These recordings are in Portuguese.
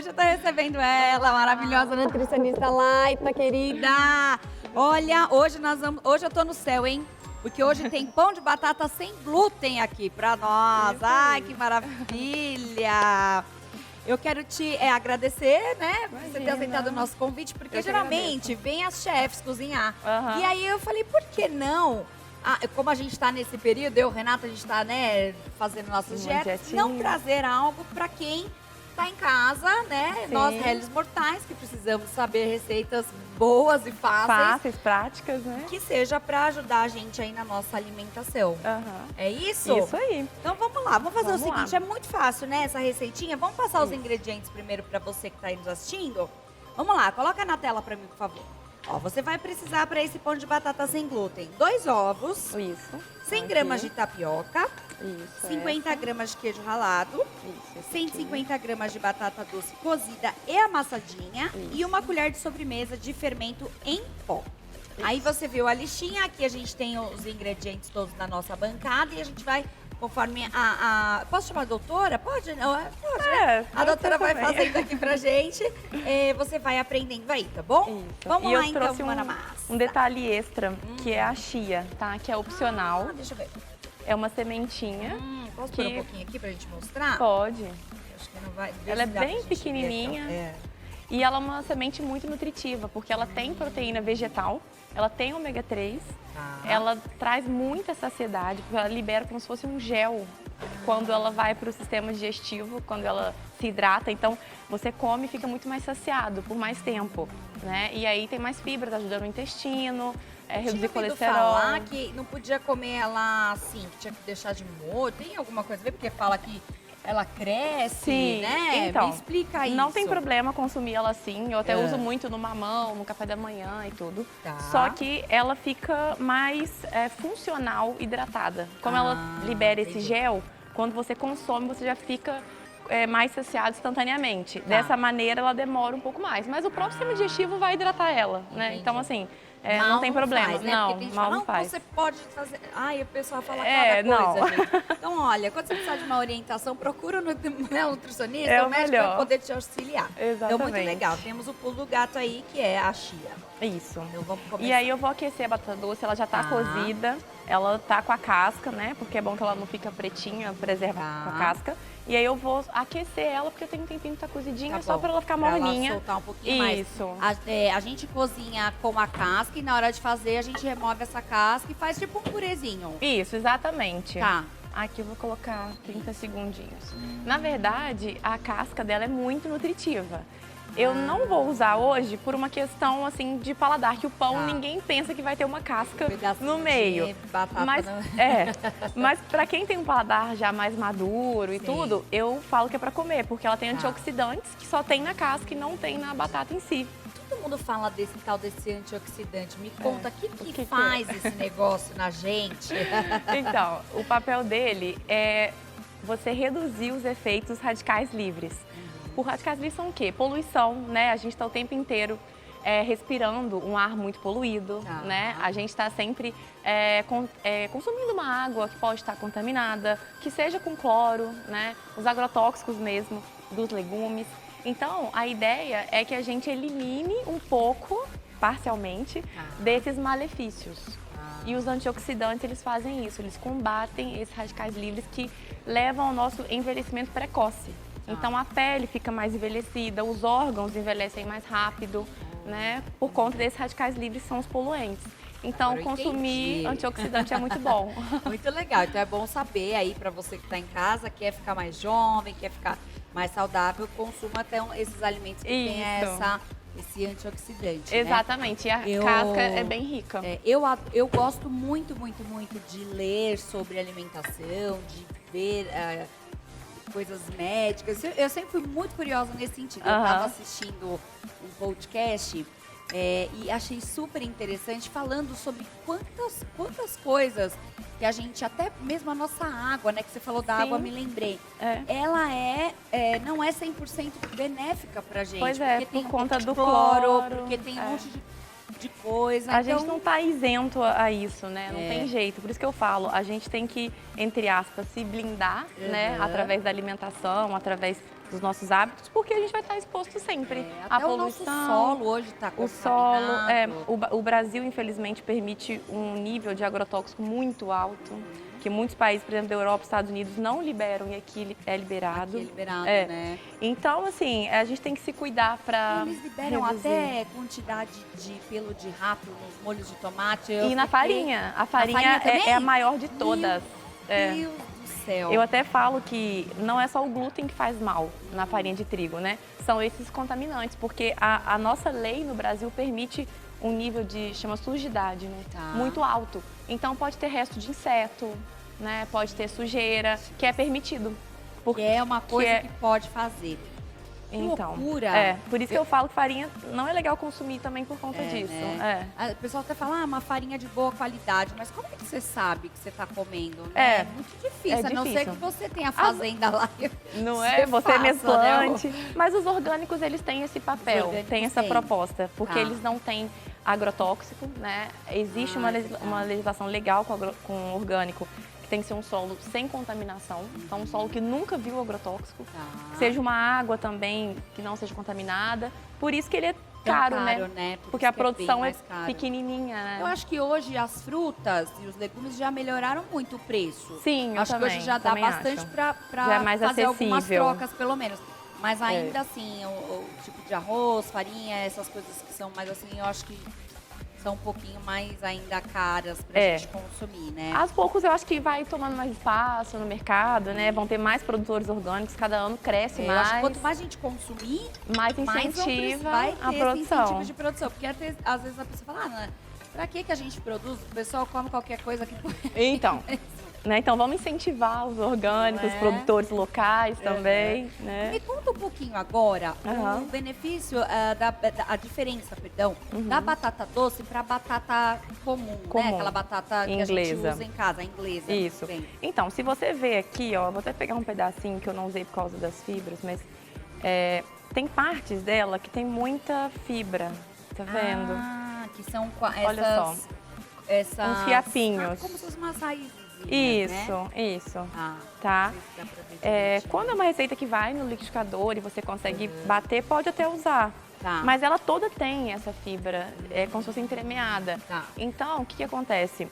Hoje eu tô recebendo ela, maravilhosa nutricionista Laita, querida. Olha, hoje eu tô no céu, hein? Porque hoje tem pão de batata sem glúten aqui pra nós. Ai, que maravilha! Eu quero te agradecer, né, por você ter aceitado o nosso convite, porque geralmente vem as chefes cozinhar. E aí eu falei, por que não? Como a gente tá nesse período, eu e o Renato, a gente tá, né, fazendo nossas dietas, não trazer algo pra quem tá em casa, né? Sim. Nós, réis mortais, que precisamos saber receitas boas e fáceis. Fáceis, práticas, né? Que seja pra ajudar a gente aí na nossa alimentação. É isso? Isso aí. Então vamos lá, vamos fazer o seguinte, é muito fácil, né, essa receitinha. Vamos passar os ingredientes primeiro pra você que tá aí nos assistindo? Vamos lá, coloca na tela pra mim, por favor. Ó, você vai precisar para esse pão de batata sem glúten, 2 ovos, 100 gramas de tapioca, 50 gramas de queijo ralado, 150 gramas de batata doce cozida e amassadinha e uma colher de sobremesa de fermento em pó. Aí você viu a listinha, aqui a gente tem os ingredientes todos na nossa bancada e a gente vai, conforme Posso chamar a doutora? Pode? Não, pode, né? A doutora vai fazendo aqui pra gente. Você vai aprendendo aí, tá bom? Isso. Vamos e lá, eu então, trouxe um detalhe extra, que é a chia, tá? Que é opcional. Deixa eu ver. É uma sementinha. Posso pôr um pouquinho aqui pra gente mostrar? Pode. Acho que não vai. Ela é bem pequenininha. E ela é uma semente muito nutritiva, porque ela tem proteína vegetal, ela tem ômega 3, ela traz muita saciedade, porque ela libera como se fosse um gel quando ela vai para o sistema digestivo, quando ela se hidrata. Então, você come e fica muito mais saciado por mais tempo, né? E aí tem mais fibra, tá ajudando o intestino, reduzir colesterol. Falar que não podia comer ela assim, que tinha que deixar de molho. Tem alguma coisa a ver? Porque fala que ela cresce, né? Então, me explica isso. Não tem problema consumir ela assim. Eu até uso muito no mamão, no café da manhã e tudo. Só que ela fica mais funcional hidratada. Como ela libera esse gel, quando você consome, você já fica mais saciado instantaneamente. Dessa maneira, ela demora um pouco mais. Mas o próprio sistema digestivo vai hidratar ela, né? Então, assim, não tem problema. Faz, né? Não, mal não faz. Você pode fazer. Ai, o pessoal fala cada coisa, gente. Então, olha, quando você precisar de uma orientação, procura um nutricionista, o médico vai poder te auxiliar. Exatamente. Então, muito legal. Temos o pulo do gato aí, que é a chia. Isso. Então, vamos começar. E aí eu vou aquecer a batata doce, ela já tá cozida, ela tá com a casca, né? Porque é bom que ela não fica pretinha, preserva com a casca. E aí eu vou aquecer ela, porque eu tenho um tempinho que tá cozidinha, só pra ela ficar morninha. Ela soltar um pouquinho mais. A gente cozinha com a casca e na hora de fazer a gente remove essa casca e faz tipo um purezinho. Isso, exatamente. Tá. Aqui eu vou colocar 30 segundinhos. Na verdade, a casca dela é muito nutritiva. Eu não vou usar hoje por uma questão assim de paladar, que o pão ninguém pensa que vai ter uma casca no meio. Mas para quem tem um paladar já mais maduro e tudo, eu falo que é para comer, porque ela tem antioxidantes que só tem na casca e não tem na batata em si. Todo mundo fala desse antioxidante. Me conta, o que faz esse negócio na gente? Então, o papel dele é você reduzir os efeitos radicais livres. Os radicais livres são o quê? Poluição, né? A gente está o tempo inteiro respirando um ar muito poluído, né? A gente está sempre consumindo uma água que pode estar contaminada, que seja com cloro, né? Os agrotóxicos mesmo dos legumes. Então, a ideia é que a gente elimine um pouco, parcialmente, desses malefícios. E os antioxidantes, eles fazem isso, eles combatem esses radicais livres que levam ao nosso envelhecimento precoce. Então a pele fica mais envelhecida, os órgãos envelhecem mais rápido, né? Por conta desses radicais livres, são os poluentes. Então consumir antioxidante é muito bom. Muito legal, então é bom saber aí para você que está em casa, quer ficar mais jovem, quer ficar mais saudável, consuma até esses alimentos que tem esse antioxidante. Exatamente, né? E a casca é bem rica. Eu gosto muito, muito, muito de ler sobre alimentação, de ver coisas médicas. Eu sempre fui muito curiosa nesse sentido. Eu estava assistindo um podcast e achei super interessante falando sobre quantas coisas que a gente, até mesmo a nossa água, né, que você falou da água, me lembrei. Ela não é 100% benéfica pra gente. Pois é, porque tem por conta do cloro, cloro. porque tem um monte de de coisa. A gente não está isento a isso, né? Não tem jeito. Por isso que eu falo, a gente tem que, entre aspas, se blindar, né? Através da alimentação, através dos nossos hábitos, porque a gente vai estar exposto sempre à poluição. O nosso solo hoje está contaminado. O solo, o Brasil, infelizmente, permite um nível de agrotóxico muito alto, que muitos países, por exemplo, da Europa, Estados Unidos, não liberam e aqui é liberado. Aqui é liberado, né? Então, assim, a gente tem que se cuidar para Eles liberam até quantidade de pelo de rato nos molhos de tomate. E na farinha. A farinha é a maior de todas. Meu Deus do céu. Eu até falo que não é só o glúten que faz mal na farinha de trigo, né? São esses contaminantes, porque a nossa lei no Brasil permite um nível de, chama sujidade, né? Muito alto. Então pode ter resto de inseto, né? Pode ter sujeira, que é permitido. Porque é uma coisa que pode fazer. Então, loucura! Por isso que eu falo que farinha não é legal consumir também por conta disso. Né? O pessoal até fala, uma farinha de boa qualidade, mas como é que você sabe que você está comendo? Né? É muito difícil, a não ser que você tenha fazenda lá. Não é? Você mesmo plante. Né? Mas os orgânicos, eles têm esse papel, têm essa proposta, porque eles não têm agrotóxico, né? Existe uma legislação legal com orgânico, tem que ser um solo sem contaminação, então um solo que nunca viu agrotóxico, seja uma água também que não seja contaminada, por isso que ele é caro, né? Porque a produção é pequenininha, né? Eu acho que hoje as frutas e os legumes já melhoraram muito o preço. Sim, eu acho que hoje já dá bastante para fazer algumas trocas, pelo menos. Mas ainda assim, o tipo de arroz, farinha, essas coisas que são mais assim, eu acho que são um pouquinho mais ainda caras pra gente consumir, né? Aos poucos eu acho que vai tomando mais espaço no mercado, né? Vão ter mais produtores orgânicos, cada ano cresce mais. Eu acho que quanto mais a gente consumir, mais incentiva vai ter a produção. Incentivo de produção. Porque às vezes a pessoa fala, pra que a gente produz? O pessoal come qualquer coisa que... Então... Né? Então vamos incentivar os orgânicos, os produtores locais também. Né? Me conta um pouquinho agora o benefício, a diferença, da batata doce para a batata comum, né? Aquela batata que a gente usa em casa, a inglesa. Isso. Então, se você ver aqui, ó, vou até pegar um pedacinho que eu não usei por causa das fibras, mas tem partes dela que tem muita fibra, tá vendo? Que são Olha só, uns fiapinhos. Como se fossem umas raízes. Isso, né? Isso. Tá? Quando é uma receita que vai no liquidificador e você consegue bater, pode até usar. Mas ela toda tem essa fibra, é como se fosse entremeada. Então, o que acontece?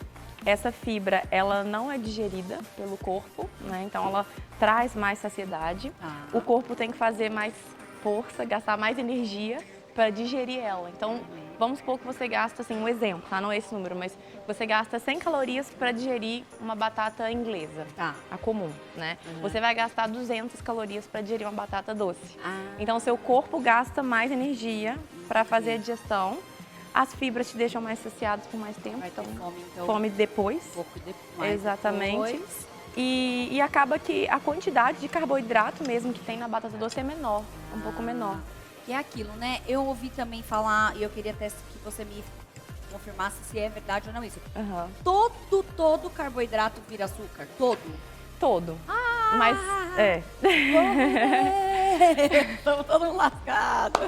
Essa fibra, ela não é digerida pelo corpo, né? Então ela traz mais saciedade. O corpo tem que fazer mais força, gastar mais energia para digerir ela. Então, vamos supor que você gasta, assim, um exemplo, tá? Não é esse número, mas você gasta 100 calorias para digerir uma batata inglesa, a comum, né? Você vai gastar 200 calorias para digerir uma batata doce. Então, o seu corpo gasta mais energia para fazer a digestão. As fibras te deixam mais saciados por mais tempo, fome depois. Um pouco depois. Exatamente. E acaba que a quantidade de carboidrato mesmo que tem na batata doce é menor, um pouco menor. E é aquilo, né? Eu ouvi também falar, e eu queria até que você me confirmasse se é verdade ou não isso. Todo carboidrato vira açúcar? Todo. Mas, Estamos todos lascados.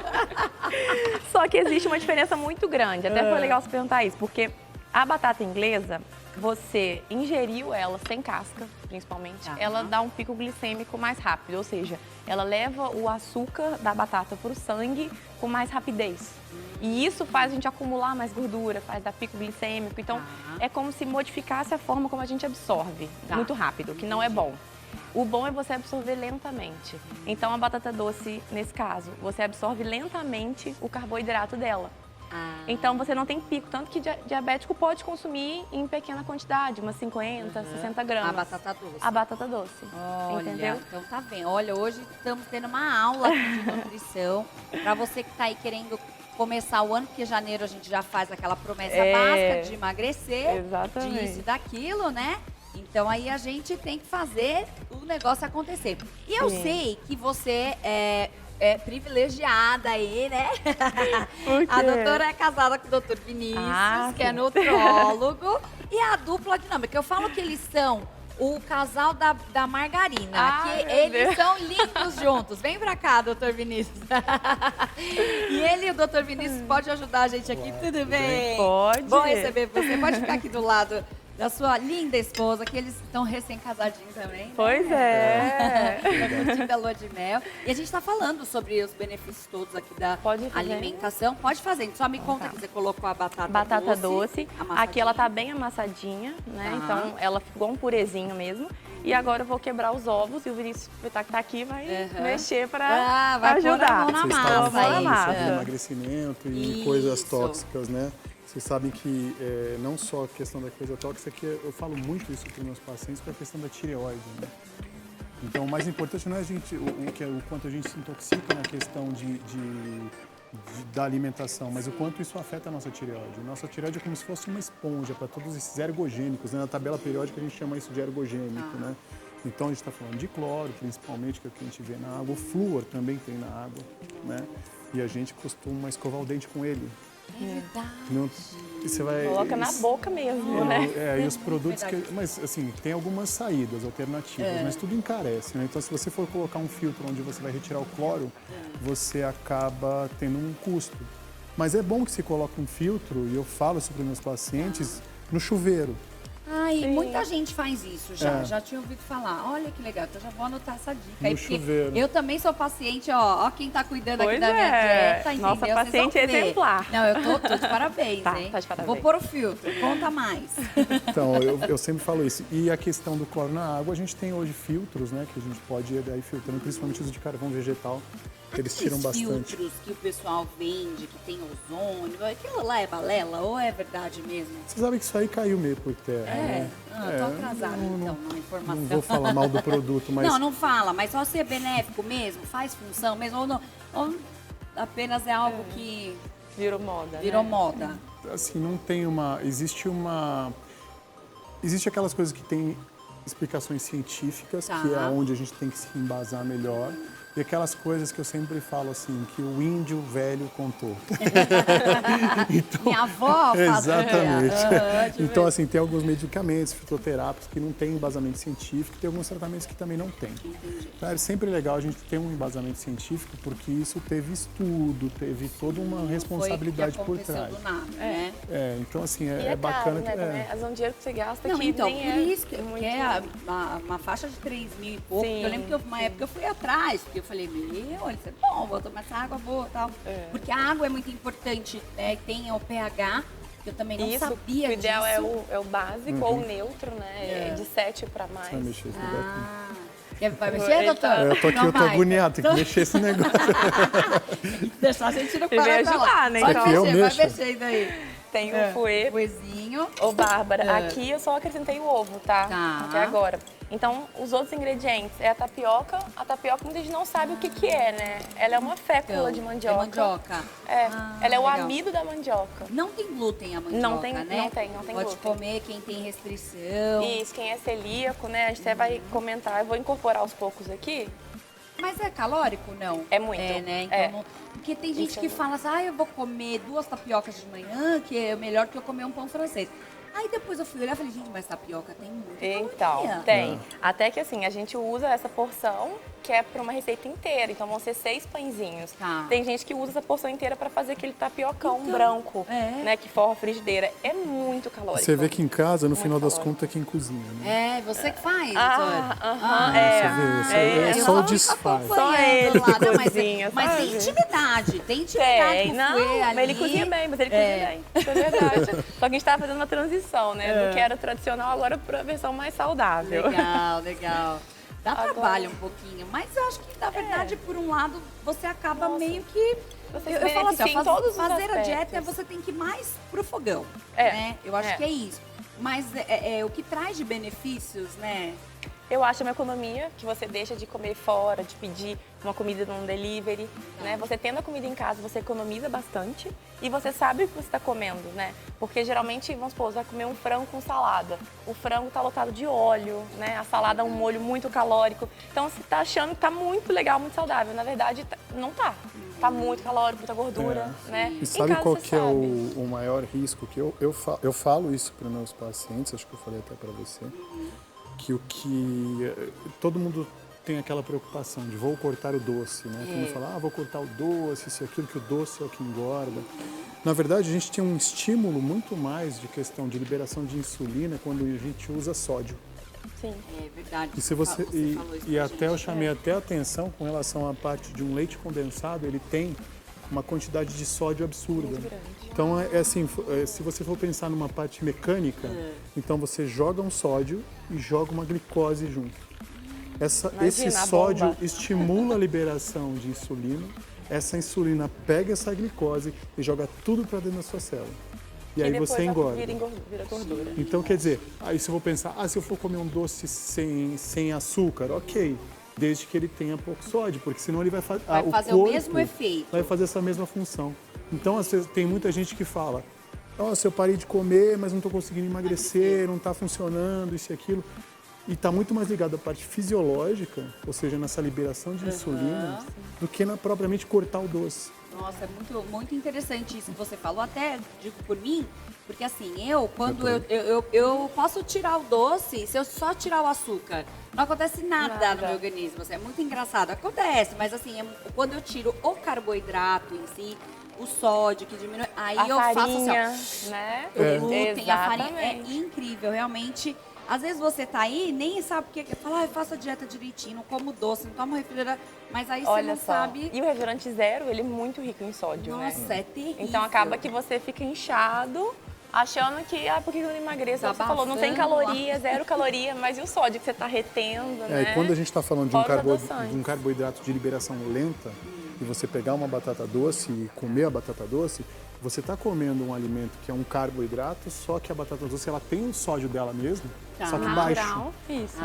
Só que existe uma diferença muito grande. Até foi legal você perguntar isso, porque a batata inglesa, você ingeriu ela sem casca, principalmente, ela dá um pico glicêmico mais rápido, ou seja, ela leva o açúcar da batata para o sangue com mais rapidez. E isso faz a gente acumular mais gordura, faz dar pico glicêmico. Então, é como se modificasse a forma como a gente absorve muito rápido, que não é bom. O bom é você absorver lentamente. Então, a batata doce, nesse caso, você absorve lentamente o carboidrato dela. Então, você não tem pico, tanto que diabético pode consumir em pequena quantidade, umas 50, 60 gramas. A batata doce. A batata doce, entendeu? Então tá bem. Olha, hoje estamos tendo uma aula aqui de nutrição. Para você que tá aí querendo começar o ano, porque em janeiro a gente já faz aquela promessa básica de emagrecer, disso e daquilo, né? Então aí a gente tem que fazer o negócio acontecer. E eu sei que você é privilegiada aí, né? A doutora é casada com o doutor Vinícius, que é nutrólogo, e a dupla dinâmica. Eu falo que eles são o casal da margarina, Ai, que meu eles Deus. são lindos juntos. Vem pra cá, doutor Vinícius. E ele, o doutor Vinícius, pode ajudar a gente aqui, tudo bem? Pode. Bom receber você. Pode ficar aqui do lado da sua linda esposa, que eles estão recém-casadinhos também. Né? Pois é. Tá curtindo a lua de mel. E a gente tá falando sobre os benefícios todos aqui da Pode ir fazendo. alimentação. Pode fazer. Só me conta que você colocou a Batata doce. amassadinha. Aqui ela tá bem amassadinha, né? Tá. Então ela ficou um purezinho mesmo. E agora eu vou quebrar os ovos e o Vinícius que tá aqui vai mexer pra vai pôr a ajudar. mão na Vocês massa, estavam falando isso. massa. sobre emagrecimento e Isso. coisas tóxicas, né? Vocês sabem que não só a questão da coisa tóxica, que eu falo muito isso para os meus pacientes, que é a questão da tireoide, né? Então, o mais importante não é o quanto a gente se intoxica na questão da alimentação, mas o quanto isso afeta a nossa tireoide. A nossa tireoide é como se fosse uma esponja para todos esses ergogênicos, né? Na tabela periódica a gente chama isso de ergogênico, né? Então, a gente está falando de cloro, principalmente, que é o que a gente vê na água. O flúor também tem na água, né? E a gente costuma escovar o dente com ele. É verdade. E você vai, Coloca na boca mesmo, né? e os produtos mas assim, tem algumas saídas alternativas, mas tudo encarece, né? Então se você for colocar um filtro onde você vai retirar o cloro, você acaba tendo um custo. Mas é bom que se coloque um filtro, e eu falo isso para os meus pacientes, no chuveiro. Ai, muita gente faz isso já. É. Já tinha ouvido falar. Olha que legal, então já vou anotar essa dica. No aí, porque chuveiro. eu também sou paciente, ó quem tá cuidando aqui Pois da minha é. dieta, entendeu? Nossa Vocês paciente vão ver. exemplar. Não, eu tô de parabéns, Tá, hein? tá de parabéns. Vou pôr o filtro, conta mais. Então, eu sempre falo isso. E a questão do cloro na água, a gente tem hoje filtros, né? Que a gente pode ir daí filtrando, principalmente os de carvão vegetal, que eles tiram Esses bastante. filtros que o pessoal vende, que tem ozônio, aquilo lá é balela ou é verdade mesmo? Você sabe que isso aí caiu meio por terra, né? Tô atrasada então na informação. Não vou falar mal do produto, mas Não fala, mas só se é benéfico mesmo, faz função mesmo, ou não, ou apenas é algo que Virou moda, virou né? moda. assim, não tem existe aquelas coisas que têm explicações científicas, Tá. que é onde a gente tem que se embasar melhor, e aquelas coisas que eu sempre falo assim, que o índio velho contou. Minha avó fazia. Exatamente. Então, assim, tem alguns medicamentos fitoterápicos que não têm embasamento científico, tem alguns tratamentos que também não têm. Então, é sempre legal a gente ter um embasamento científico, porque isso teve estudo, teve toda uma responsabilidade Foi por que trás. aconteceu do nada, né? Então, assim, E é bacana caro, que... né, também. As um dinheiro que você gasta Não, que então, nem por é isso que muito... é uma faixa de 3 mil e pouco. Sim, Eu lembro que uma época eu fui atrás, porque eu falei, olha, isso é bom, vou tomar essa água boa e tal. Porque a água é muito importante, né? Tem o pH, que eu também não Isso, sabia o ideal disso. é o básico ou o neutro, né? De 7 para mais. Vai mexer esse negócio aqui. Vai mexer, Ele doutor? tá- Eu tô aqui, Então eu tô vai. agoniado, tem que mexer esse negócio. Deixar a gente no Ele vai para ajudar, né? Vai Então- Aqui eu mexer, vai mexo. mexendo aí. Tem o fouet. Fuezinho. Ô, Bárbara, aqui eu só acrescentei o ovo, tá? Tá. Até agora. Então, os outros ingredientes é a tapioca. A tapioca muita gente não sabe o que é, né? Ela é uma fécula de mandioca. É mandioca. É, ela é o legal. amido da mandioca. Não tem glúten a mandioca, Não tem- né? não tem Pode glúten. comer quem tem restrição. Isso, quem é celíaco, né? A gente até vai comentar. Eu vou incorporar aos poucos aqui. Mas é calórico, não? É muito. É, né? Então, É. porque tem gente Isso é que muito. fala assim, eu vou comer 2 tapiocas de manhã, que é melhor que eu comer um pão francês. Aí depois eu fui olhar e falei, gente, mas tapioca tem muita Então, caloria. tem. Até que assim, a gente usa essa porção que é para uma receita inteira. Então vão ser 6 pãezinhos. Tá. Tem gente que usa essa porção inteira para fazer aquele tapiocão Então, branco, é. né? Que forra a frigideira. É muito calórico. Você vê que em casa, no Muito final das calórico. contas, é quem cozinha, né? É, você que faz, Ah, doutor. aham, Você vê, é eu só o fico desfaz. Só acompanhando ele que lá, não, mas, cozinha, mas tem sabe? intimidade, tem intimidade Tem, com o não, fouet ali. mas ele cozinha bem, mas ele cozinha bem. Isso é verdade. Só que a gente tava fazendo uma transição, né? Do que era tradicional agora para a versão mais saudável. Legal, legal. Dá Agora- trabalho um pouquinho, mas eu acho que, na verdade, por um lado, você acaba meio que... Você se Eu falo assim, beneficia em todos os fazer a dieta aspectos. você tem que ir mais pro fogão, É, né? Eu acho é. que é isso. Mas o que traz de benefícios, né? Eu acho uma economia que você deixa de comer fora, de pedir uma comida num delivery, né? Você tendo a comida em casa, você economiza bastante e você sabe o que você está comendo, né? Porque geralmente, vamos supor, você vai comer um frango com salada. O frango está lotado de óleo, né? A salada é um molho muito calórico. Então você está achando que tá muito legal, muito saudável. Na verdade, não tá. Tá muito calórico, muita gordura, né? E Em sabe casa qual você que é sabe. o maior risco? Que eu falo isso para os meus pacientes, acho que eu falei até para você, todo mundo tem aquela preocupação de vou cortar o doce, né? Todo mundo fala, vou cortar o doce, isso e aquilo, que o doce é o que engorda. Na verdade, a gente tem um estímulo muito mais de questão de liberação de insulina quando a gente usa sódio. Sim. É verdade. E se você falou isso e pra até eu gente. chamei até a atenção com relação à parte de um leite condensado, ele tem uma quantidade de sódio absurda. Então é assim, se você for pensar numa parte mecânica, então você joga um sódio e joga uma glicose junto. Esse a sódio bomba. estimula a liberação de insulina. Essa insulina pega essa glicose e joga tudo para dentro da sua célula. E aí depois você engorda. vira gordura. Então, quer dizer, aí se eu vou pensar, se eu for comer um doce sem açúcar, ok, desde que ele tenha pouco sódio, porque senão ele vai fazer o mesmo efeito. vai fazer essa mesma função. Então, às vezes, tem muita gente que fala, nossa, eu parei de comer, mas não estou conseguindo emagrecer, não está funcionando, isso e aquilo. E está muito mais ligado à parte fisiológica, ou seja, nessa liberação de insulina, do que na propriamente cortar o doce. Nossa, é muito, muito interessante isso que você falou, até digo por mim, porque assim, quando eu posso tirar o doce, se eu só tirar o açúcar, não acontece nada no meu organismo, assim, é muito engraçado, acontece, mas assim, quando eu tiro o carboidrato em si, o sódio que diminui, aí A eu farinha, faço assim, né? o glúten, a farinha, é Exatamente. incrível, realmente. Às vezes você tá aí, nem sabe o que é. Fala, eu faço a dieta direitinho, não como doce, não tomo refrigerante. Mas aí você Olha não só. sabe. E o refrigerante zero, ele é muito rico em sódio, né? Nossa, é terrível. Então acaba que você fica inchado, achando que, por que eu não emagreço? Tá Você falou, não tem abafando caloria, zero caloria, mas e o sódio que você está retendo, né? E quando a gente está falando de Fora os adoçantes. um carboidrato de liberação lenta, e você pegar uma batata doce e comer a batata doce, você está comendo um alimento que é um carboidrato, só que a batata doce ela tem o sódio dela mesmo, só que baixo. Natural, isso.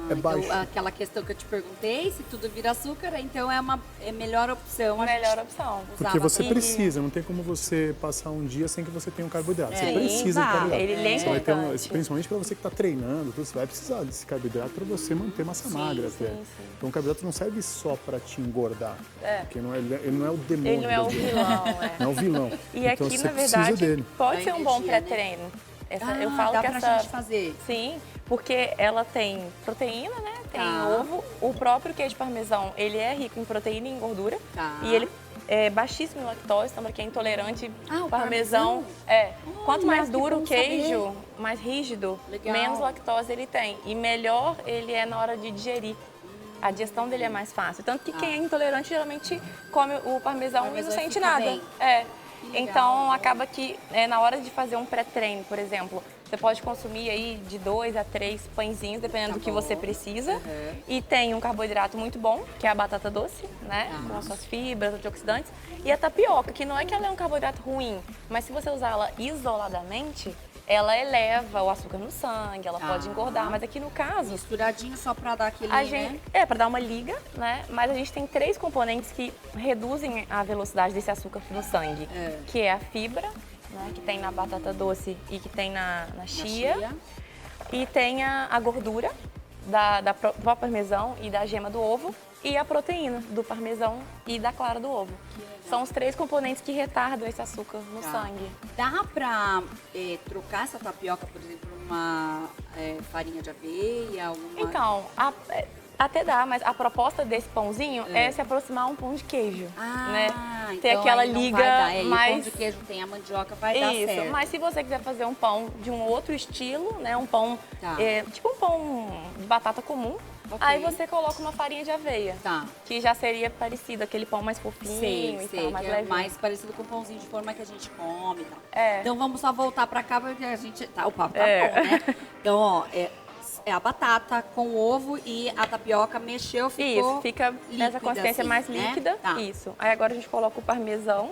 É baixo. Então, aquela questão que eu te perguntei, se tudo vira açúcar, então é melhor opção. a Melhor gente opção. Porque você E- precisa, não tem como você passar um dia sem que você tenha um carboidrato. Você Sim, precisa de vai. carboidrato. Ele é Você vai ter importante. principalmente para você que está treinando, você vai precisar desse carboidrato para você manter massa magra até. sim. Então o carboidrato não serve só para te engordar, porque ele não é o demônio. Ele não é o da dieta. vilão, é. Não é o vilão. E então aqui, você na precisa verdade, dele. pode Da ser um bom energia, né? pré-treino. Eu falo dá que pra essa... gente fazer. Sim, porque ela tem proteína, né? Tem Tá. ovo. O próprio queijo parmesão, ele é rico em proteína e em gordura. Tá. E ele é baixíssimo em lactose, então para quem é intolerante, O parmesão... parmesão? Quanto Olha, mais que duro bom o queijo, saber. mais rígido, Legal. menos lactose ele tem. E melhor ele é na hora de digerir. A digestão dele é mais fácil. Tanto que quem é intolerante geralmente come o parmesão e não Parmesão sente fica nada. bem. É. legal. Então acaba que na hora de fazer um pré-treino, por exemplo, você pode consumir aí de 2 a 3 pãezinhos, dependendo Tá do que bom. você precisa. Uhum. E tem um carboidrato muito bom, que é a batata doce, né? Com suas fibras, antioxidantes. E a tapioca, que não é que ela é um carboidrato ruim, mas se você usar ela isoladamente, ela eleva o açúcar no sangue, ela pode engordar. Mas aqui no caso, Misturadinho só pra dar aquele, a gente, né? para dar uma liga, né? Mas a gente tem 3 componentes que reduzem a velocidade desse açúcar no sangue, que é a fibra, né? Que tem na batata doce e que tem na chia, e tem a gordura do próprio parmesão e da gema do ovo, e a proteína do parmesão e da clara do ovo. São os 3 componentes que retardam esse açúcar no sangue. Dá pra trocar essa tapioca, por exemplo, por uma farinha de aveia? Então, até dá, mas a proposta desse pãozinho é se aproximar a um pão de queijo, né? Então Ter aquela aí não liga vai dar. E o mais... pão de queijo tem a mandioca, vai dar Isso, certo. mas se você quiser fazer um pão de um outro estilo, né? Um pão, Tá. tipo um pão de batata comum, Ok. aí você coloca uma farinha de aveia. Tá. Que já seria parecido, aquele pão mais fofinho e tal, mais que é leve. mais parecido com o pãozinho de forma que a gente come e tal. É. Então vamos só voltar pra cá, porque a gente... o papo tá É. bom, né? Então, ó, é a batata com o ovo e a tapioca mexeu, ficou Isso, fica nessa líquida, consistência assim, mais né? líquida. Tá. Isso. Aí agora a gente coloca o parmesão.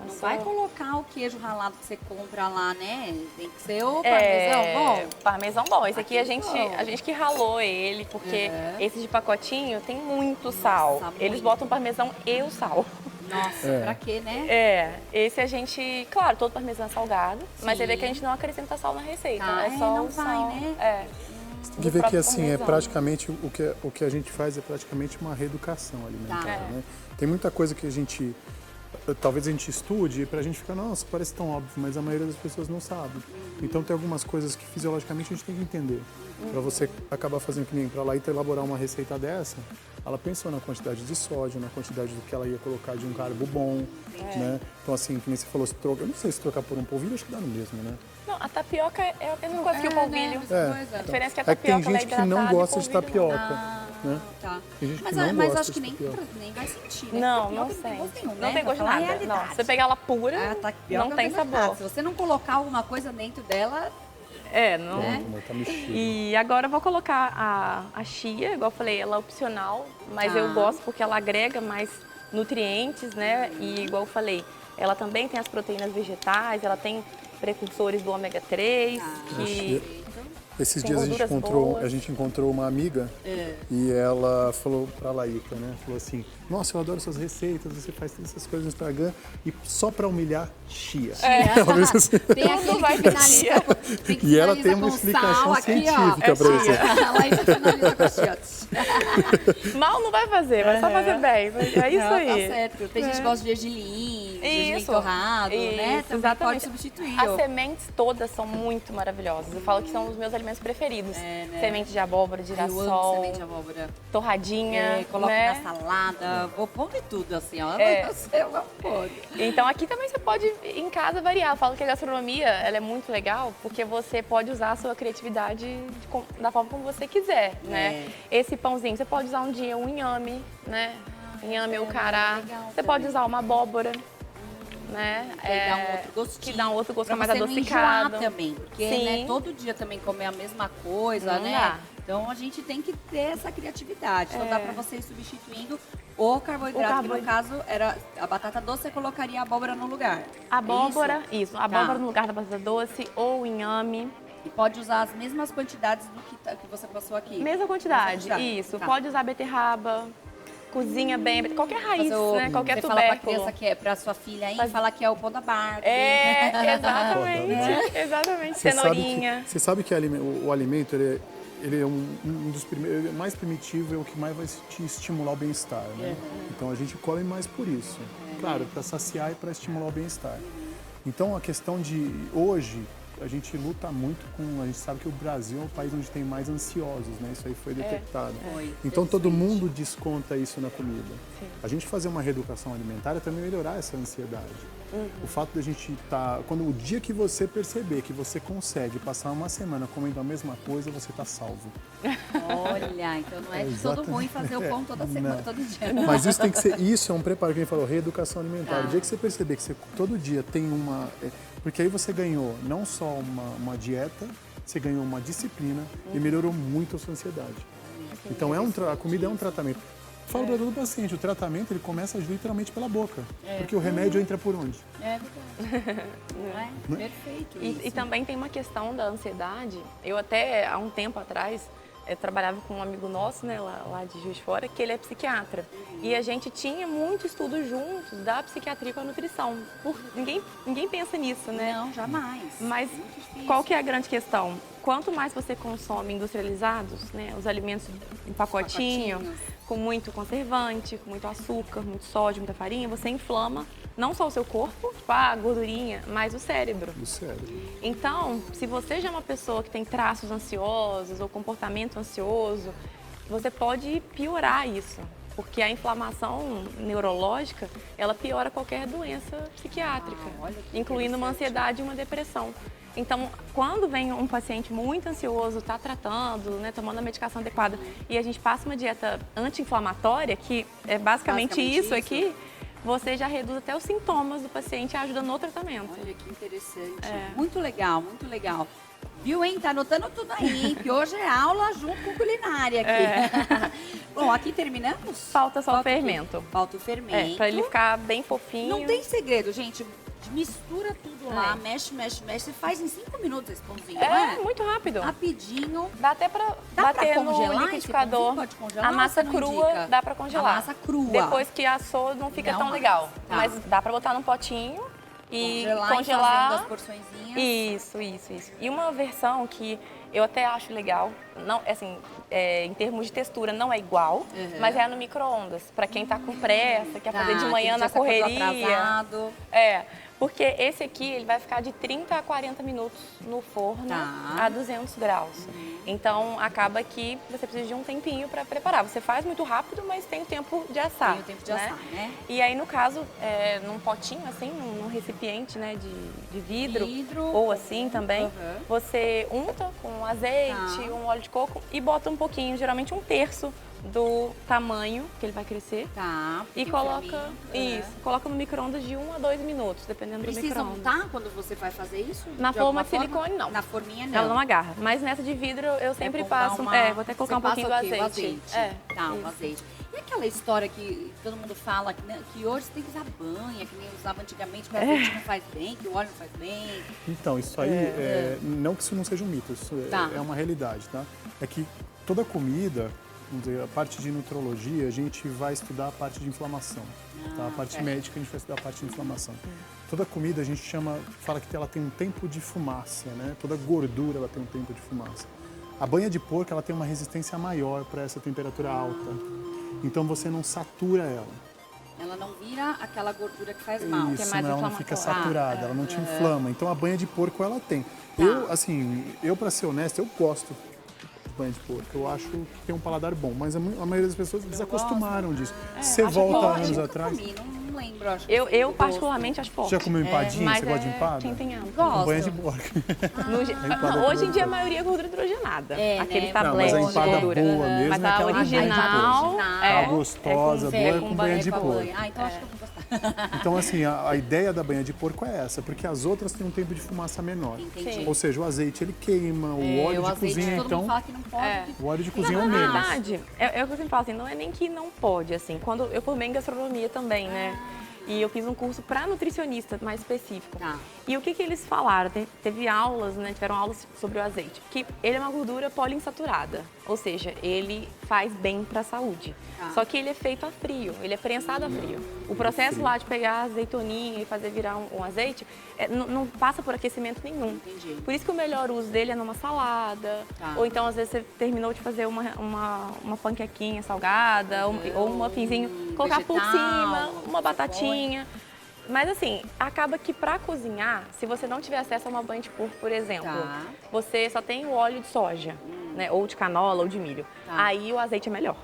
Não vai colocar o queijo ralado que você compra lá, né? Tem que ser o parmesão bom. Parmesão bom. Esse aqui a gente Parmesão. que ralou ele, porque esse de pacotinho tem muito sal. Eles muito. botam parmesão e o sal. Nossa, pra quê, né? Esse a gente, claro, todo parmesão é salgado, mas você vê Sim. que a gente não acrescenta sal na receita, Tá, é só não o vai, sal. né? Tem que ver que próprio assim, é parmesão. praticamente o que a gente faz é praticamente uma reeducação alimentar, Tá. né? Tem muita coisa que a gente talvez a gente estude e pra gente ficar, nossa, parece tão óbvio, mas a maioria das pessoas não sabe. Então tem algumas coisas que fisiologicamente a gente tem que entender. Para você acabar fazendo que nem para lá e elaborar uma receita dessa, ela pensou na quantidade de sódio, na quantidade do que ela ia colocar de um carbo bom, né? Então assim, que nem você falou, se troca, eu não sei se trocar por um polvilho, acho que dá no mesmo, né? Não, a tapioca é a mesma coisa que o polvilho. Né? A diferença é que a É que tem tapioca ela é gente que não hidratada e gosta de polvilho tapioca, né? Tá. Tem gente que Mas, não mas gosta acho que de tapioca. nem vai sentir, né? Não, Tapioca não tem sente. gosto nenhum, Não né? tem gosto de Pra falar a nada. Não, realidade. se você pegar ela pura, A tapioca não tem gosto de sabor. nada. Se você não colocar alguma coisa dentro dela, Não. Pronto, tá mexido. E agora eu vou colocar a chia, igual eu falei, ela é opcional, mas eu gosto porque ela agrega mais nutrientes, né? E igual eu falei, ela também tem as proteínas vegetais, ela tem precursores do ômega 3, que Esses tem dias gorduras a boas. gente encontrou uma amiga e ela falou pra Laíta, né? Falou assim, nossa, eu adoro suas receitas, você faz todas essas coisas no Instagram e só pra humilhar, chia. Talvez assim. tem aquele vai que ter finaliza, tem que E ela finaliza tem uma com explicação sal aqui, científica ó. pra isso. Ela ainda finaliza com chia. mal não vai fazer, vai só fazer bem. Mas é isso Não, aí. Tá certo. Tem gente que gosta de gergelim torrado, né? Também exatamente. pode substituir. As sementes todas são muito maravilhosas. Eu falo que são os meus alimentos preferidos. né? Semente de abóbora, de Eu amo girassol, semente de abóbora. torradinha, Coloco né? na salada, vou pôr de tudo assim, ó. Eu não pode. Então aqui também você pode em casa variar. Eu falo que a gastronomia ela é muito legal porque você pode usar a sua criatividade da forma como você quiser, né? Esse pãozinho você pode usar um dia um inhame, né? Inhame ou cará. legal Você pode usar uma abóbora, né? Que dá um outro gostinho. Que dá um outro gosto Pra mais você não adocicado. enjoar também, porque Sim. né, todo dia também comer a mesma coisa, Não né? dá. Então a gente tem que ter essa criatividade. Então dá pra você ir substituindo o carboidrato, que no caso era a batata doce, você colocaria a abóbora no lugar. Abóbora, isso. Abóbora Tá. no lugar da batata doce ou inhame. E pode usar as mesmas quantidades do que você passou aqui. Mesma quantidade, isso. Tá. Pode usar beterraba, cozinha bem, qualquer raiz, né? Qualquer você fala pra tubérculo. criança que é pra sua filha aí, fala que é o pão da Barbie. É, exatamente. Exatamente. Cenourinha. Você sabe que o alimento, ele é um dos primeiros, ele é mais primitivo, é o que mais vai te estimular o bem-estar, né? Então a gente come mais por isso. Claro, para saciar e para estimular o bem-estar. Então a questão de hoje a gente luta muito com, a gente sabe que o Brasil é o país onde tem mais ansiosos, né? Isso aí foi detectado. Então todo mundo desconta isso na comida. A gente fazer uma reeducação alimentar é também melhorar essa ansiedade. O fato da gente estar, quando o dia que você perceber que você consegue passar uma semana comendo a mesma coisa, você está salvo. Olha, então não é de todo ruim fazer o pão toda semana, todo dia. Mas isso tem que ser, isso é um preparo, que a gente falou, reeducação alimentar. O dia que você perceber que você todo dia tem uma, porque aí você ganhou não só uma dieta, você ganhou uma disciplina e melhorou muito a sua ansiedade. Então a comida é um tratamento. Falo para todo paciente, o tratamento ele começa literalmente pela boca, porque o remédio entra por onde? É verdade. Não é? Perfeito isso. E também tem uma questão da ansiedade. Eu até, há um tempo atrás, trabalhava com um amigo nosso, né, lá de Juiz de Fora, que ele é psiquiatra. E a gente tinha muito estudo juntos da psiquiatria com a nutrição. Ninguém pensa nisso, né? Não, jamais. Mas qual que é a grande questão? Quanto mais você consome industrializados, né, os alimentos em pacotinho, com muito conservante, com muito açúcar, muito sódio, muita farinha, você inflama não só o seu corpo, tipo a gordurinha, mas o cérebro. O cérebro. Então, se você já é uma pessoa que tem traços ansiosos ou comportamento ansioso, você pode piorar isso. Porque a inflamação neurológica, ela piora qualquer doença psiquiátrica, incluindo uma ansiedade e uma depressão. Então, quando vem um paciente muito ansioso, está tratando, né, tomando a medicação adequada, e a gente passa uma dieta anti-inflamatória, que é basicamente isso aqui, você já reduz até os sintomas do paciente e ajuda no tratamento. Olha que interessante. Muito legal, muito legal. Viu, hein? Tá anotando tudo aí, hein? Que hoje é aula junto com culinária aqui. Bom, aqui terminamos? Falta só o fermento. Falta o fermento. Para ele ficar bem fofinho. Não tem segredo, gente. Mistura tudo lá, mexe. Você faz em 5 minutos esse pãozinho, não é? Muito rápido. Rapidinho. Dá até pra bater congelar no liquidificador. Pode congelar, a massa não crua indica? dá pra congelar. A massa crua. Depois que assou não fica Não tão mais. legal. Tá. Mas dá pra botar num potinho e Congelar. congelar. E fazendo as porçõezinhas. Isso. E uma versão que Eu até acho legal, não, assim, em termos de textura não é igual, mas é no micro-ondas. Para quem tá com pressa, quer fazer de manhã na correria. Atrasado. Porque esse aqui ele vai ficar de 30 a 40 minutos no forno a 200 graus. Então acaba que você precisa de um tempinho para preparar. Você faz muito rápido, mas tem o tempo de assar. Tem o tempo de assar, né? E aí no caso, num potinho assim, num recipiente, né, de vidro ou assim também, você unta com azeite, um óleo de coco e bota um pouquinho, geralmente um terço do tamanho que ele vai crescer. E coloca coloca no micro-ondas de 1 a 2 minutos, dependendo do micro-ondas. Precisa untar quando você vai fazer isso? Na forma de silicone, não. Na forminha, não. Ela não agarra. Mas nessa de vidro, eu sempre passo... vou até colocar um pouquinho do azeite. O azeite. E aquela história que todo mundo fala que hoje você tem que usar banha, que nem usava antigamente, que o azeite não faz bem, que o óleo não faz bem. Então, isso aí, não que isso não seja um mito, isso é uma realidade, tá? É que toda comida, vamos dizer, a parte de nutrologia, a gente vai estudar a parte de inflamação. Tá? A parte médica, a gente vai estudar a parte de inflamação. Toda comida a gente fala que ela tem um tempo de fumaça, né? Toda gordura ela tem um tempo de fumaça. A banha de porco ela tem uma resistência maior para essa temperatura alta. Então você não satura ela. Ela não vira aquela gordura que faz mal. Isso, que é mais ela não fica saturada, ela não te inflama. Então a banha de porco ela tem. Eu para ser honesto, eu gosto de banha de porco. Eu acho que tem um paladar bom, mas a maioria das pessoas desacostumaram disso. Você volta anos atrás. Não lembro, acho. Eu particularmente acho forte. Você já comeu empadinha? Você gosta de empada? Gosto. Banha de porco. Hoje em dia a maioria é gordura hidrogenada. Aquele tablet de gordura. Boa mesmo, mas é a aquela original gostosa, boa com banha de porco. Então acho que eu vou gostar. Então, assim, a ideia da banha de porco é essa, porque as outras têm um tempo de fumaça menor. Entendi. Ou seja, o azeite ele queima, o óleo de cozinha, todo então. mundo fala que não pode. O óleo de cozinha é o menos. Na verdade, é o que eu sempre falo assim, não é nem que não pode, assim. Quando eu formei em gastronomia também, né? E eu fiz um curso para nutricionista mais específico. E o que eles falaram? Teve aulas, né? Tiveram aulas sobre o azeite. Que ele é uma gordura poliinsaturada, ou seja, ele faz bem para a saúde. Só que ele é feito a frio, ele é prensado a frio. O processo lá de pegar a azeitoninha e fazer virar um azeite não passa por aquecimento nenhum. Entendi. Por isso que o melhor uso dele é numa salada, ou então às vezes você terminou de fazer uma panquequinha salgada, ou um muffinzinho, colocar por cima, uma batatinha. Mas assim, acaba que para cozinhar, se você não tiver acesso a uma banha de porco, por exemplo, você só tem o óleo de soja, né, ou de canola ou de milho. Aí o azeite é melhor.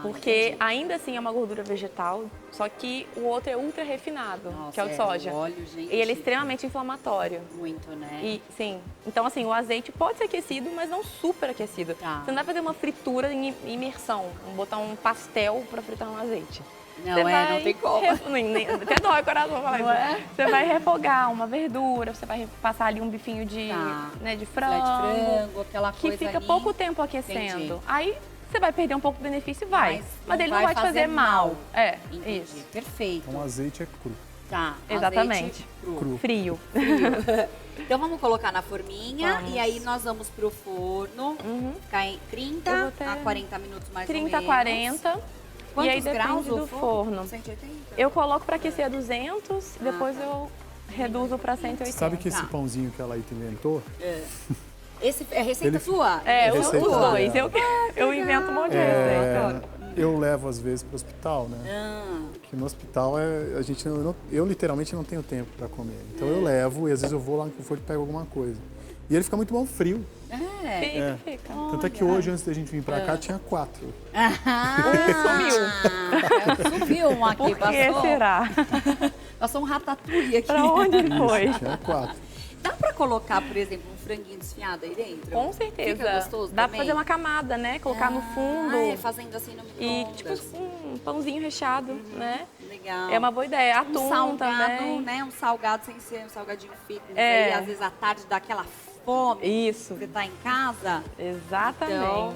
Porque ainda assim é uma gordura vegetal, só que o outro é ultra refinado, que é o de soja. O óleo, gente, e ele é extremamente inflamatório. Muito, né? E, sim. Então, assim, o azeite pode ser aquecido, mas não super aquecido. Você não vai fazer uma fritura em imersão, botar um pastel para fritar no azeite. Não, não tem como. Até dói o coração falar isso. Você vai refogar uma verdura, você vai passar ali um bifinho de frango, aquela coisa que fica ali. pouco tempo aquecendo. Entendi. Aí você vai perder um pouco do benefício, mas ele não vai te fazer mal. Entendi. Isso. Perfeito. Então o azeite é cru. Exatamente. Cru. Frio. Então vamos colocar na forminha e aí nós vamos pro forno. Ficar em 30 a 40 minutos mais ou menos. 30 a 40. Quantos e aí depende graus do forno. 180? Eu coloco para aquecer a 200, depois eu reduzo para 180. Sabe que esse pãozinho que a Laíta inventou? Esse é receita sua? Os dois. Eu invento um monte de receita. Eu levo às vezes para o hospital, né? Porque no hospital eu literalmente não tenho tempo para comer. Então eu levo e às vezes eu vou lá no conforto e pego alguma coisa. E ele fica muito bom frio. Fica. Tanto é que hoje, antes da gente vir pra cá, tinha 4. Sumiu um aqui. Por que será? Passou um ratatouille aqui. Pra onde ele foi? Tinha 4. Dá pra colocar, por exemplo, um franguinho desfiado aí dentro? Com certeza. Fica gostoso Dá também? pra fazer uma camada, né? Colocar no fundo. Fazendo assim no E micro-ondas. tipo um pãozinho recheado, né? Legal. É uma boa ideia. Atum salgado, também. né? Um salgado sem ser um salgadinho fitness. Aí, às vezes, à tarde dá aquela fome. Isso. Você tá em casa. Exatamente. Então,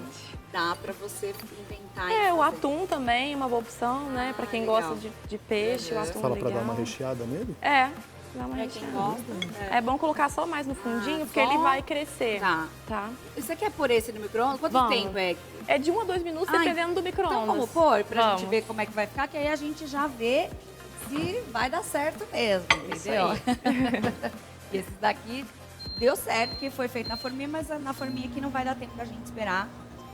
dá pra você inventar. O atum também é uma boa opção, né? Pra quem legal. gosta de peixe, o atum Você fala legal. pra dar uma recheada nele? Dá uma Pra quem recheada. gosta. É bom colocar só mais no fundinho, porque só? ele vai crescer. Tá. Você quer pôr esse no micro-ondas? Quanto Vamos. tempo é? É de 1 a 2 minutos, dependendo do micro-ondas. Então vamos pôr pra gente Vamos. ver como é que vai ficar, que aí a gente já vê se vai dar certo mesmo, Isso entendeu? aí. E esses daqui deu certo que foi feito na forminha, mas na forminha que não vai dar tempo da gente esperar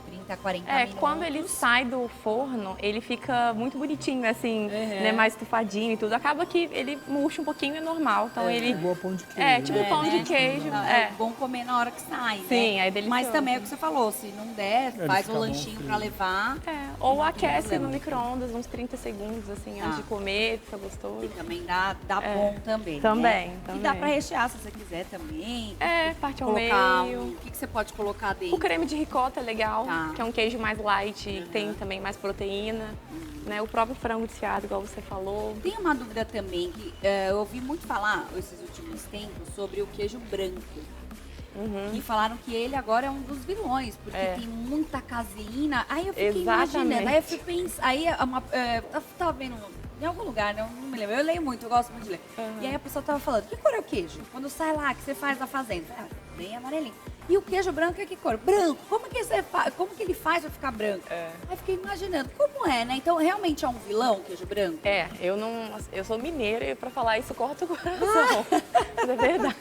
30, 40 minutos. Quando ele sai do forno, ele fica muito bonitinho, assim, né, mais estufadinho e tudo. Acaba que ele murcha um pouquinho, é normal. Então ele... Igual pão de queijo. Tipo pão de queijo. É bom comer na hora que sai, Sim, né? é delicioso. Mas também é o que você falou, se não der, Ele faz fica o bom lanchinho frio. pra levar. Ou Não tem aquece problema. no micro-ondas uns 30 segundos, assim, antes de comer, fica gostoso. E também dá bom também, Também, né? também. E dá pra rechear se você quiser também. Parte ao Colocar meio. o que você pode colocar dentro? O creme de ricota é legal, Tá. que é um queijo mais light, que tem também mais proteína. Né? O próprio frango desfiado, igual você falou. Tem uma dúvida também, que eu ouvi muito falar esses últimos tempos sobre o queijo branco. E falaram que ele agora é um dos vilões, porque tem muita caseína. Aí eu fiquei imaginando, aí eu fui pensar, aí eu tava vendo em algum lugar, né? Eu não me lembro, eu leio muito, eu gosto muito de ler. E aí a pessoa tava falando, que cor é o queijo? Quando sai lá, que você faz na fazenda? Bem amarelinho. E o queijo branco é que cor? Branco. Como que você faz? Como que ele faz pra ficar branco? Aí fiquei imaginando, como é, né? Então realmente é um vilão o queijo branco? Eu sou mineira e pra falar isso corta o coração. Mas é verdade.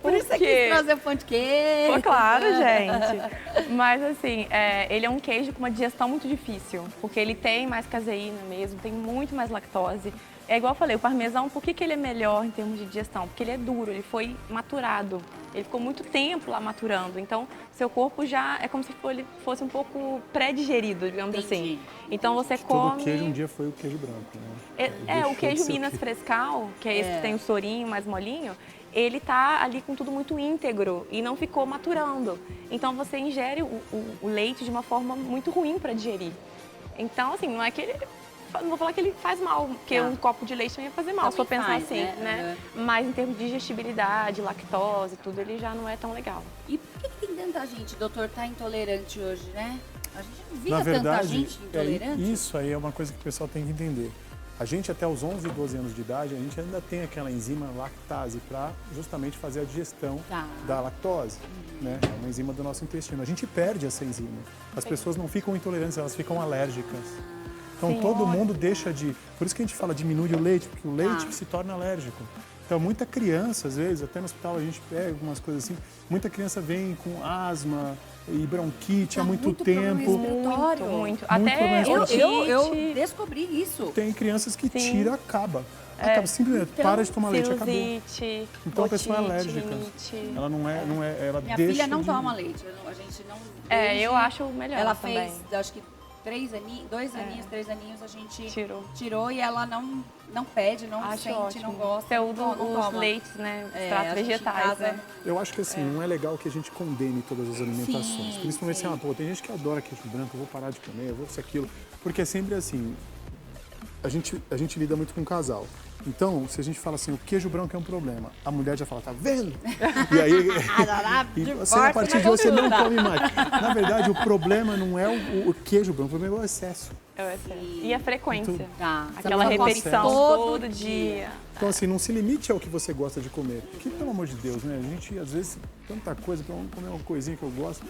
Por isso você quis trazer o pão de queijo. Pô, claro, gente. Mas assim, ele é um queijo com uma digestão muito difícil, porque ele tem mais caseína mesmo, tem muito mais lactose. É igual eu falei, o parmesão, por que ele é melhor em termos de digestão? Porque ele é duro, ele foi maturado. Ele ficou muito tempo lá maturando. Então, seu corpo já é como se ele fosse um pouco pré-digerido, digamos assim. Então, você come... Todo queijo um dia foi o queijo branco, né? O queijo Minas Frescal, que é esse que tem o sorinho mais molinho, ele tá ali com tudo muito íntegro e não ficou maturando. Então, você ingere o leite de uma forma muito ruim para digerir. Então, assim, não é que ele... Não vou falar que ele faz mal, porque um copo de leite também ia fazer mal, se for pensar assim, né? Mas em termos de digestibilidade, lactose, tudo, ele já não é tão legal. E por que tem tanta gente, doutor, tá intolerante hoje, né? A gente não via Na verdade, tanta gente intolerante. isso aí é uma coisa que o pessoal tem que entender. A gente até os 11, 12 anos de idade, a gente ainda tem aquela enzima lactase para justamente fazer a digestão da lactose. Né? É uma enzima do nosso intestino. A gente perde essa enzima. As pessoas não ficam intolerantes, elas ficam alérgicas. Então todo mundo deixa de... Por isso que a gente fala diminui o leite, porque o leite se torna alérgico. Então muita criança, às vezes, até no hospital a gente pega algumas coisas assim, muita criança vem com asma e bronquite há muito tempo. Muito. Até eu descobri isso. Tem crianças que tira, acaba. Acaba simplesmente, para de tomar leite, acabou. Então a pessoa é alérgica. Ela não é, ela Minha deixa filha não de... toma leite, a gente não... eu acho melhor Ela também. fez, acho que 3 aninhos, 3 aninhos a gente tirou e ela não pede, não acho sente, ótimo. não gosta. Você usa não os toma. leites, né? A Extratos gente em vegetais, casa- né? Eu acho que assim, não é legal que a gente condene todas as alimentações. Sim, Principalmente sim. assim, pô, tem gente que adora queijo branco, eu vou parar de comer, eu vou isso, aquilo. Porque é sempre assim, a gente lida muito com casal. Então, se a gente fala assim, o queijo branco é um problema, a mulher já fala, tá vendo? E aí, e você, a partir de hoje, você não come mais. Na verdade, o problema não é o queijo branco, o problema é o excesso. E a frequência. Então, Aquela Você não come repetição todo dia. Então, assim, não se limite ao que você gosta de comer. Porque, pelo amor de Deus, né? A gente, às vezes, tanta coisa pra comer uma coisinha que eu gosto.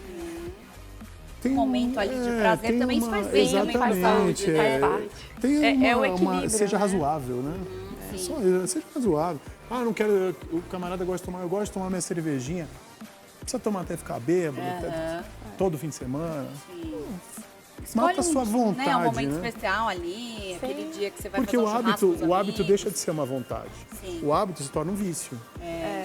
Tem momento ali de prazer tem também faz bem, também faz exatamente, saúde, faz parte. Tem o equilíbrio, seja né? razoável, né? Só, seja razoável. Ah, não quero. O camarada gosta de tomar, eu gosto de tomar minha cervejinha. Precisa tomar até ficar bêbado, até todo fim de semana. Mata a sua vontade, né? Um momento né? especial ali, aquele dia que você vai Porque fazer um churrasco com os o hábito amigos. deixa de ser uma vontade. Sim. O hábito se torna um vício.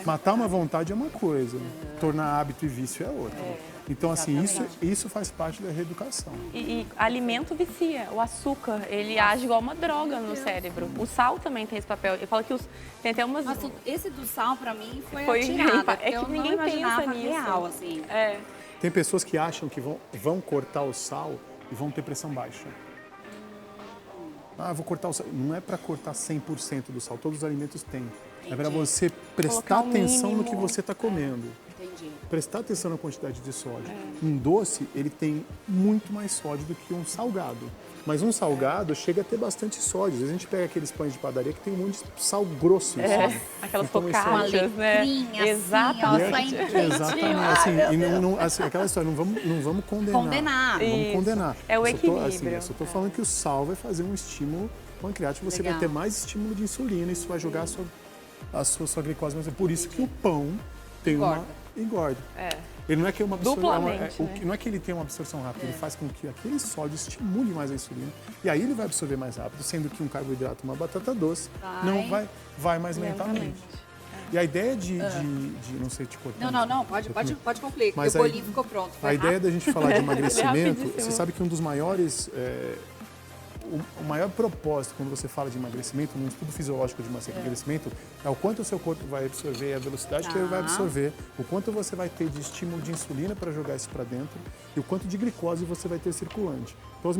Matar uma vontade é uma coisa, tornar hábito e vício é outra. Então, assim, isso faz parte da reeducação. E alimento vicia. O açúcar, ele age igual uma droga no cérebro. O sal também tem esse papel. Eu falo que tem até umas... Nossa, esse do sal, pra mim, foi Foi atirada. é que eu ninguém não pensa imaginava nisso. real, assim. Tem pessoas que acham que vão cortar o sal e vão ter pressão baixa. Ah, vou cortar o sal. Não é para cortar 100% do sal, todos os alimentos têm. É para você prestar Colocar o atenção no mínimo. que você está comendo. Entendi. Prestar atenção na quantidade de sódio. Um doce, ele tem muito mais sódio do que um salgado. Mas um salgado chega a ter bastante sódio. Às vezes a gente pega aqueles pães de padaria que tem um monte de sal grosso em cima. Aquelas Então, esse é- focaccias, né? Alecrim, Exatamente. assim, ó, saindo Exatamente, assim, e assim, aquela história, não vamos condenar. Condenar. Não vamos Isso. condenar. É o Eu só tô, equilíbrio. eu só tô falando que o sal vai fazer um estímulo pancreático, você Legal. vai ter mais estímulo de insulina, isso vai jogar a sua glicose. Mas é por isso que o pão tem uma engorda. É. Ele não é que é uma absorção, Duplamente, né? não é que ele tem uma absorção rápida, ele faz com que aquele sólido estimule mais a insulina e aí ele vai absorver mais rápido, sendo que um carboidrato, uma batata doce, não vai mais lentamente. E a ideia de não sei te cortar. Não, pode concluir, Mas o bolinho ficou pronto. A ideia da gente falar de emagrecimento, rapidíssimo. você sabe que um dos maiores, o maior propósito quando você fala de emagrecimento, num estudo fisiológico de emagrecimento, é o quanto o seu corpo vai absorver, a velocidade que ele vai absorver, o quanto você vai ter de estímulo de insulina para jogar isso para dentro e o quanto de glicose você vai ter circulante. Então,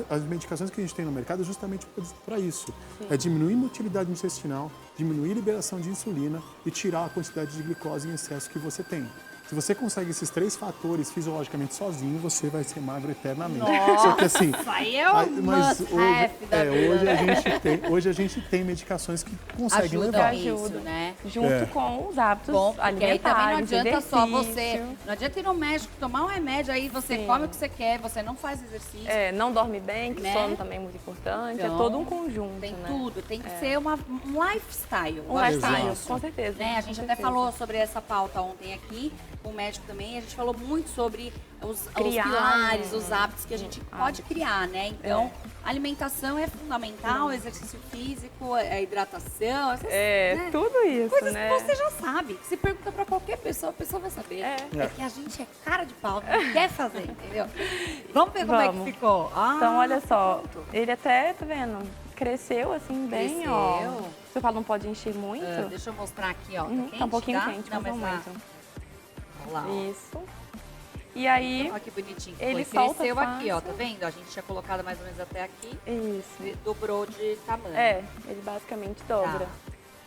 as medicações que a gente tem no mercado é justamente para isso. É diminuir a motilidade intestinal, diminuir a liberação de insulina e tirar a quantidade de glicose em excesso que você tem. Se você consegue esses 3 fatores fisiologicamente sozinho, você vai ser magro eternamente. Nossa, só que assim, isso aí é um must-have da vida. hoje a gente tem medicações que conseguem levar. Isso, né? Junto com os hábitos Porque aí também não alimentares, adianta só exercício. você... Não adianta ir no médico, tomar um remédio, aí você come o que você quer, você não faz exercício. Não dorme bem, que Né? sono também é muito importante. Então, é todo um conjunto, Tem né? tudo, tem que ser um lifestyle. Um lifestyle, Exato. com certeza. Né? A gente até falou sobre essa pauta ontem aqui, com o médico também, a gente falou muito sobre os pilares, os hábitos que a gente pode criar, né? Então, alimentação é fundamental, exercício físico, a hidratação, essas, né? Tudo isso, Coisas né? que você já sabe, que se pergunta pra qualquer pessoa, a pessoa vai saber. É que a gente é cara de pau, não quer fazer, entendeu? Vamos ver como é que ficou. Então, olha só, ele até, tá vendo, cresceu assim bem, ó. Cresceu. Você fala, não pode encher muito. Deixa eu mostrar aqui, ó. Tá um pouquinho quente, não, mas não mas muito. Olha lá, ó. Isso. E aí, Olha que bonitinho que ele foi. solta Cresceu aqui, ó, fácil. tá vendo? A gente tinha colocado mais ou menos até aqui, isso. dobrou de tamanho. Ele basicamente dobra. Tá.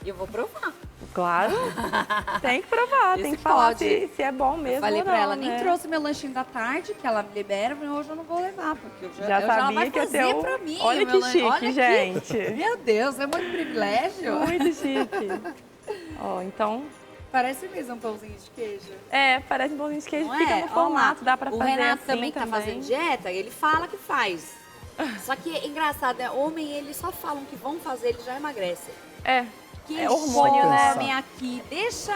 E eu vou provar. Claro, tem que provar, Esse tem que falar pode. se é bom mesmo Falei ou pra não, ela, né? nem trouxe meu lanchinho da tarde, que ela me libera, mas hoje eu não vou levar, porque eu Já ela sabia vai que ia fazer ter pra mim. Olha o que meu chique, Olha aqui. gente. Meu Deus, é muito privilégio. Muito chique. Ó, então, Parece mesmo um pãozinho de queijo. parece um bolinho de queijo, Não fica é? no Ó formato, lá, dá pra o fazer Renato assim também tá fazendo dieta, ele fala que faz. Só que é engraçado, né? Homem, eles só falam que vão fazer, ele já emagrece. Que É hormônio, né? come aqui, deixa,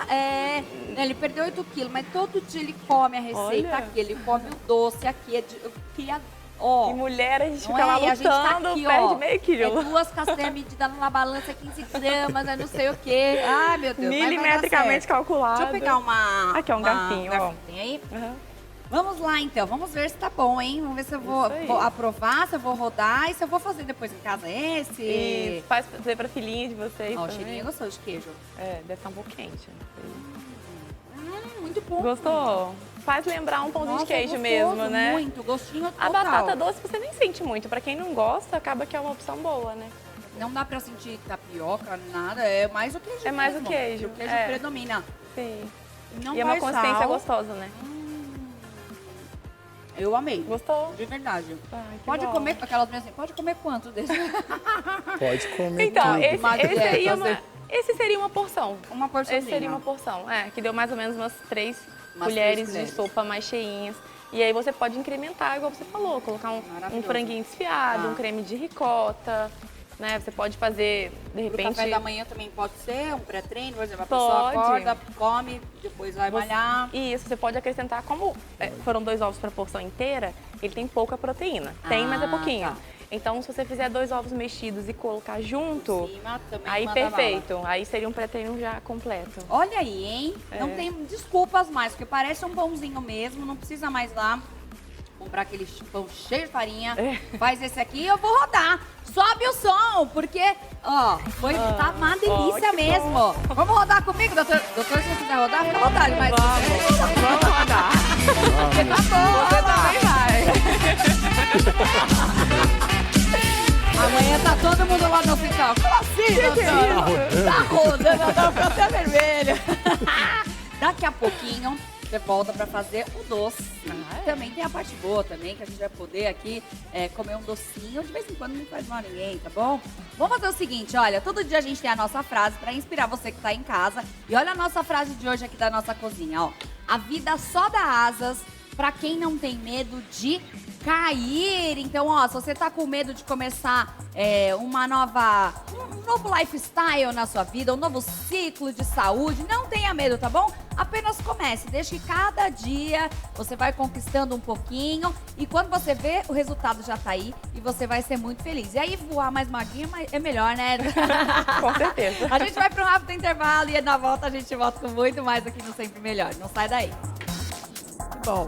ele perdeu 8 quilos, mas todo dia ele come a receita Olha. aqui, ele come o doce aqui, E mulher, a gente não fica lá e a gente tá lutando, aqui, perde ó, meio quilo. 2 castanhas medidas na balança, 15 gramas, não sei o quê. Ai, meu Deus, mas vai dar Milimetricamente certo. calculado. Deixa eu pegar uma... Aqui, ó, um garfinho, ó. Tem aí? Uhum. Vamos lá, então. Vamos ver se tá bom, hein? Vamos ver se eu Isso aí. vou aprovar, se eu vou rodar e se eu vou fazer depois em casa esse. E faz fazer pra filhinha de vocês Ó, o também. cheirinho é gostoso de queijo. Deve estar um pouco quente. Muito bom. Gostou? Faz lembrar um pãozinho Nossa, de queijo gostoso, mesmo, né? Muito, gostinho total. A batata doce você nem sente muito. Pra quem não gosta, acaba que é uma opção boa, né? Não dá pra sentir tapioca, nada. É mais o queijo É mais mesmo. o queijo. O queijo É. predomina. Sim. Não E é uma vai consistência sal. gostosa, né? Eu amei. Gostou? De verdade. Ai, que Pode bom. comer, aquelas assim, pode comer quanto desse? Pode comer Então, tudo. esse seria uma porção. Uma porçãozinha. Esse seria uma porção, que deu mais ou menos umas 3 Umas colheres 3 de colheres. sopa mais cheinhas. E aí você pode incrementar, igual você falou, colocar um Maravilhoso. franguinho desfiado, um creme de ricota, né? Você pode fazer, de Pro repente... café da manhã também pode ser, um pré-treino, por exemplo, a pessoa Pode. acorda, come, depois vai malhar. Isso, você pode acrescentar, como foram 2 ovos para porção inteira, ele tem pouca proteína. Tem, mas é pouquinho. Tá. Então, se você fizer 2 ovos mexidos e colocar junto, Por cima, também aí manda perfeito. Aí seria um pré-treino já completo. Olha aí, hein? Não tem desculpas mais, porque parece um pãozinho mesmo, não precisa mais lá comprar aquele pão cheio de farinha. Faz esse aqui e eu vou rodar. Sobe o som, porque, ó, tá uma delícia que mesmo. Vamos rodar comigo, doutor? Doutor, se você quiser rodar, fica à vontade, mas... Vamos rodar. Porque tá bom, Você também vai. Amanhã tá todo mundo lá no hospital. Como assim, doutor? Tá rodando, tá ficando até vermelho. Daqui a pouquinho, você volta pra fazer o doce. Também tem a parte boa também, que a gente vai poder aqui comer um docinho. De vez em quando não faz mal a ninguém, tá bom? Vamos fazer o seguinte, olha, todo dia a gente tem a nossa frase pra inspirar você que tá em casa. E olha a nossa frase de hoje aqui da nossa cozinha, ó. A vida só dá asas para quem não tem medo de cair. Então, ó, se você tá com medo de começar um novo lifestyle na sua vida, um novo ciclo de saúde, não tenha medo, tá bom? Apenas comece, deixe que cada dia você vai conquistando um pouquinho e quando você vê, o resultado já tá aí e você vai ser muito feliz. E aí, voar mais magrinha é melhor, né? Com certeza. A gente vai para um rápido intervalo e na volta a gente volta com muito mais aqui no Sempre Melhor. Não sai daí. Bom.